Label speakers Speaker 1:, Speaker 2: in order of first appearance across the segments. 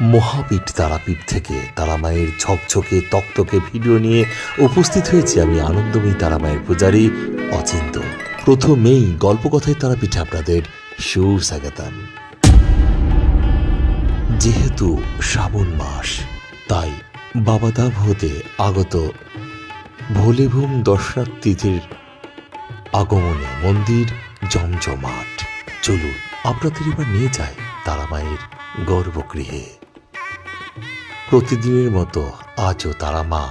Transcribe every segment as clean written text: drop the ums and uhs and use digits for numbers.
Speaker 1: মহাপীঠ তারাপীঠ থেকে তারামায়ের ঝকঝকে তকতকে ভিডিও নিয়ে উপস্থিত হয়েছি আমি আনন্দময়ী তারামায়ের পূজারী অচিন্ত। প্রথমেই গল্পকথায় তারাপীঠে আপনাদের সুস্বাগতম। যেহেতু শ্রাবণ মাস, তাই বাবাধাম হতে আগত ভোলেভূম দর্শনার্থীদের আগমনে মন্দির জমজমাট। চলুন আপনাদের এবার নিয়ে যায় তারামায়ের গর্ভগৃহে। প্রতিদিনের মতো আজও তারা মা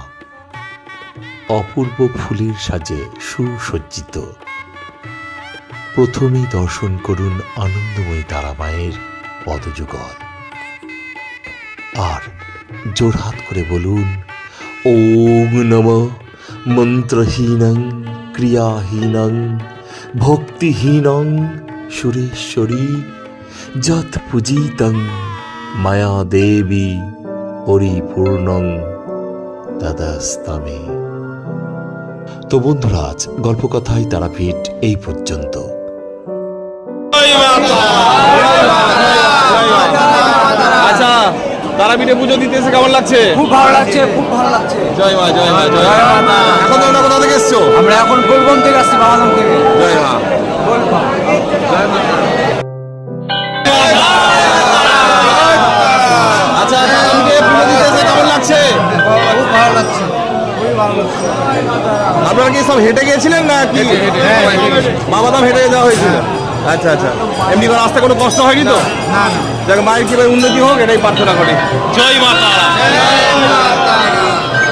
Speaker 1: অপূর্ব ফুলের সাজে সুসজ্জিত। প্রথমেই দর্শন করুন আনন্দময়ী তারা মায়ের পদযুগল, আর জোড়হাত করে বলুন ওম নমঃ মন্ত্রহীনং ক্রিয়াহীনং ভক্তিহীনং সুরেশ্বরী যৎ পূজিতং মায়া দেবী পরিপূর্ণং তদস্তমে। তো বন্ধুরা, আজ গল্পকথায় তারাপীঠ এই পর্যন্ত।
Speaker 2: আচ্ছা, তারাপীঠে পুজো দিতে এসে কেমন লাগছে?
Speaker 3: খুব ভালো লাগছে, খুব ভালো লাগছে।
Speaker 2: জয় মা, জয় মা, জয় মা। এখন তোমরা কোথা থেকে এসছো?
Speaker 3: আমরা এখন গোলবন থেকে আসছি, বাবাধাম থেকে।
Speaker 2: জয় মা। আচ্ছা, তারাপীঠে পুজো দিতে এসে কেমন লাগছে?
Speaker 3: খুব ভালো লাগছে, খুবই ভালো লাগছে।
Speaker 2: আপনারা কি সব হেঁটে গিয়েছিলেন না কি? বাবাধাম হেঁটে যাওয়া হয়েছিল? আচ্ছা আচ্ছা। এমনি করে আসতে কোনো কষ্ট হয়নি তো?
Speaker 3: না না,
Speaker 2: যাকে মায়ের কিভাবে উন্নতি হোক এটাই প্রার্থনা করি। জয় মাতা।